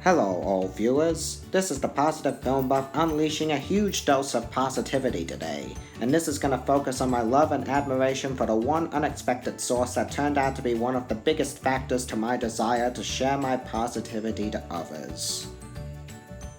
Hello, all viewers. This is the Positive Film Buff unleashing a huge dose of positivity today, and this is going to focus on my love and admiration for the one unexpected source that turned out to be one of the biggest factors to my desire to share my positivity to others.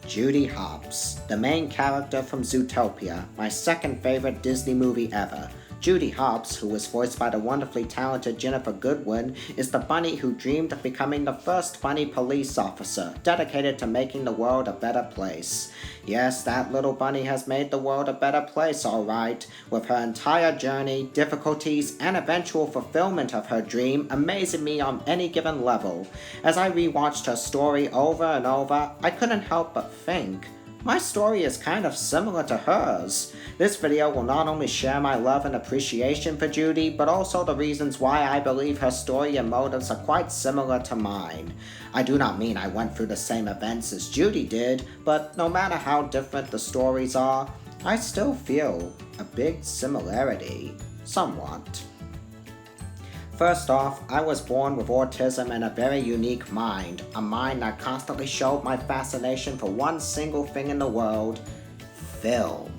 Judy Hopps, the main character from Zootopia, my second favorite Disney movie ever. Judy Hopps, who was voiced by the wonderfully talented Ginnifer Goodwin, is the bunny who dreamed of becoming the first bunny police officer, dedicated to making the world a better place. Yes, that little bunny has made the world a better place, alright, with her entire journey, difficulties, and eventual fulfillment of her dream amazing me on any given level. As I rewatched her story over and over, I couldn't help but think, my story is kind of similar to hers. This video will not only share my love and appreciation for Judy, but also the reasons why I believe her story and motives are quite similar to mine. I do not mean I went through the same events as Judy did, but no matter how different the stories are, I still feel a big similarity. Somewhat. First off, I was born with autism and a very unique mind, a mind that constantly showed my fascination for one single thing in the world: film.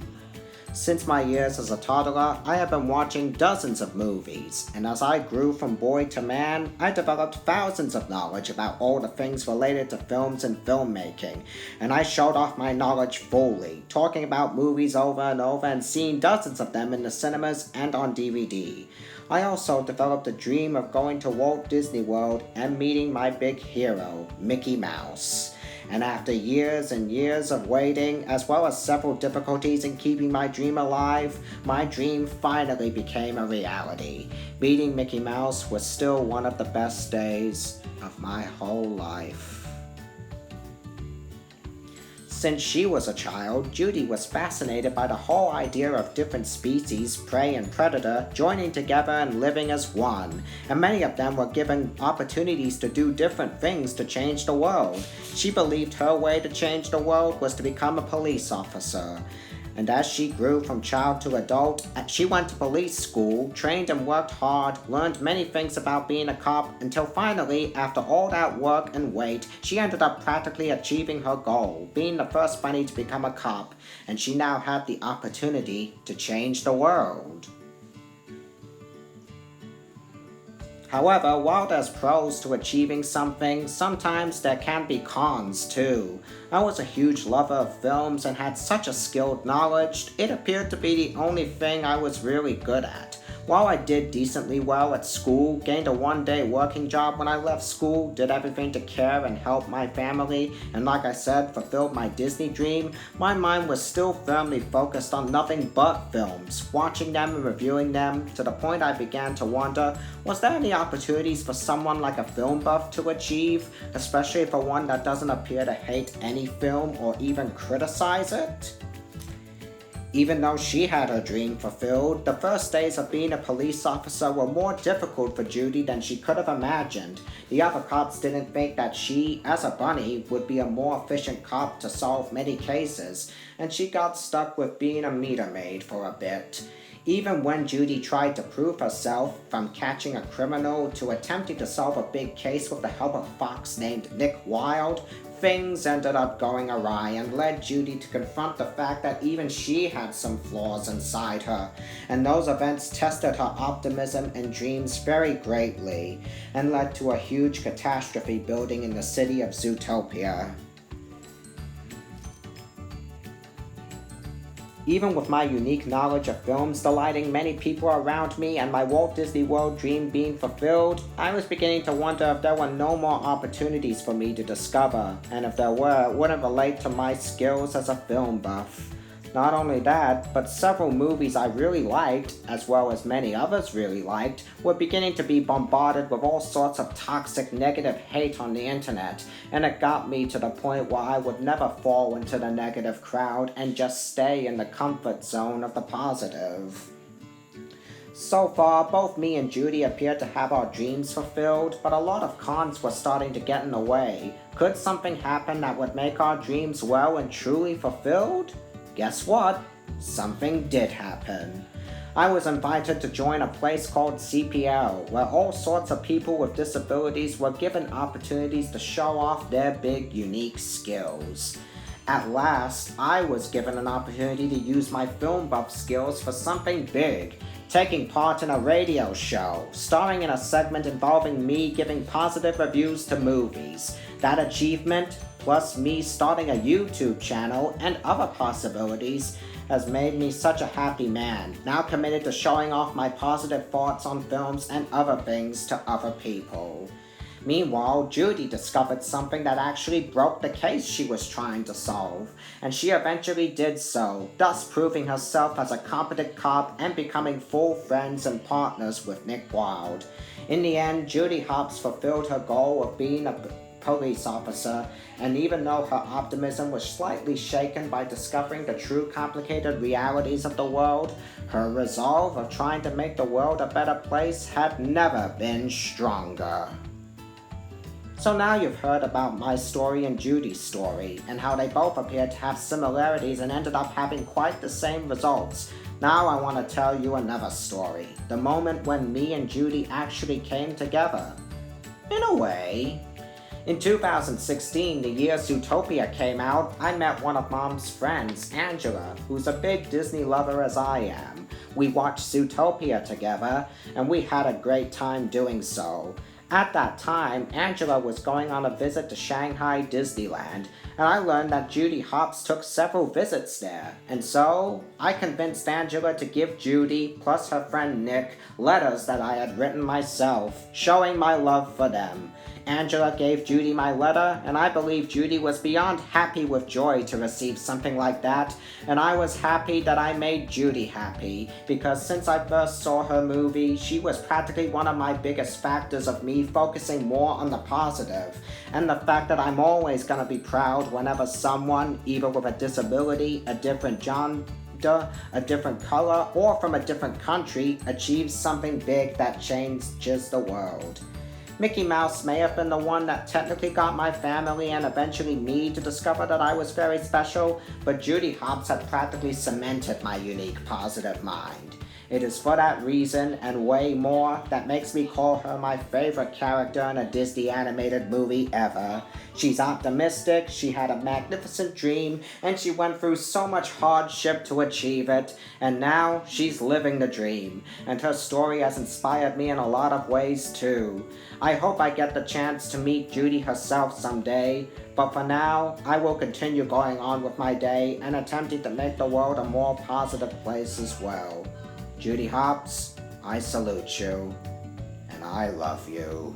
Since my years as a toddler, I have been watching dozens of movies, and as I grew from boy to man, I developed thousands of knowledge about all the things related to films and filmmaking, and I showed off my knowledge fully, talking about movies over and over and seeing dozens of them in the cinemas and on DVD. I also developed a dream of going to Walt Disney World and meeting my big hero, Mickey Mouse. And after years and years of waiting, as well as several difficulties in keeping my dream alive, my dream finally became a reality. Meeting Mickey Mouse was still one of the best days of my whole life. Since she was a child, Judy was fascinated by the whole idea of different species, prey and predator, joining together and living as one, and many of them were given opportunities to do different things to change the world. She believed her way to change the world was to become a police officer. And as she grew from child to adult, she went to police school, trained and worked hard, learned many things about being a cop, until finally, after all that work and wait, she ended up practically achieving her goal, being the first bunny to become a cop, and she now had the opportunity to change the world. However, while there's pros to achieving something, sometimes there can be cons too. I was a huge lover of films and had such a skilled knowledge, it appeared to be the only thing I was really good at. While I did decently well at school, gained a one-day working job when I left school, did everything to care and help my family, and like I said, fulfilled my Disney dream, my mind was still firmly focused on nothing but films, watching them and reviewing them, to the point I began to wonder, was there any opportunities for someone like a film buff to achieve, especially for one that doesn't appear to hate any film or even criticize it? Even though she had her dream fulfilled, the first days of being a police officer were more difficult for Judy than she could have imagined. The other cops didn't think that she, as a bunny, would be a more efficient cop to solve many cases, and she got stuck with being a meter maid for a bit. Even when Judy tried to prove herself, from catching a criminal to attempting to solve a big case with the help of a fox named Nick Wilde, things ended up going awry and led Judy to confront the fact that even she had some flaws inside her, and those events tested her optimism and dreams very greatly, and led to a huge catastrophe building in the city of Zootopia. Even with my unique knowledge of films delighting many people around me and my Walt Disney World dream being fulfilled, I was beginning to wonder if there were no more opportunities for me to discover, and if there were, it wouldn't relate to my skills as a film buff. Not only that, but several movies I really liked, as well as many others really liked, were beginning to be bombarded with all sorts of toxic negative hate on the internet, and it got me to the point where I would never fall into the negative crowd and just stay in the comfort zone of the positive. So far, both me and Judy appeared to have our dreams fulfilled, but a lot of cons were starting to get in the way. Could something happen that would make our dreams well and truly fulfilled? Guess what? Something did happen. I was invited to join a place called CPL, where all sorts of people with disabilities were given opportunities to show off their big, unique skills. At last, I was given an opportunity to use my film buff skills for something big, taking part in a radio show, starring in a segment involving me giving positive reviews to movies. That achievement, plus me starting a YouTube channel and other possibilities, has made me such a happy man, now committed to showing off my positive thoughts on films and other things to other people. Meanwhile, Judy discovered something that actually broke the case she was trying to solve, and she eventually did so, thus proving herself as a competent cop and becoming full friends and partners with Nick Wilde. In the end, Judy Hopps fulfilled her goal of being a police officer, and even though her optimism was slightly shaken by discovering the true complicated realities of the world, her resolve of trying to make the world a better place had never been stronger. So now you've heard about my story and Judy's story, and how they both appeared to have similarities and ended up having quite the same results. Now I want to tell you another story, the moment when me and Judy actually came together. In a way. In 2016, the year Zootopia came out, I met one of Mom's friends, Angela, who's a big Disney lover as I am. We watched Zootopia together, and we had a great time doing so. At that time, Angela was going on a visit to Shanghai Disneyland, and I learned that Judy Hopps took several visits there. And so, I convinced Angela to give Judy, plus her friend Nick, letters that I had written myself, showing my love for them. Angela gave Judy my letter, and I believe Judy was beyond happy with joy to receive something like that, and I was happy that I made Judy happy, because since I first saw her movie, she was practically one of my biggest factors of me focusing more on the positive, and the fact that I'm always gonna be proud whenever someone, either with a disability, a different genre, a different color, or from a different country, achieves something big that changes the world. Mickey Mouse may have been the one that technically got my family and eventually me to discover that I was very special, but Judy Hopps had practically cemented my unique positive mind. It is for that reason, and way more, that makes me call her my favorite character in a Disney animated movie ever. She's optimistic, she had a magnificent dream, and she went through so much hardship to achieve it, and now she's living the dream, and her story has inspired me in a lot of ways too. I hope I get the chance to meet Judy herself someday, but for now, I will continue going on with my day and attempting to make the world a more positive place as well. Judy Hopps, I salute you, and I love you.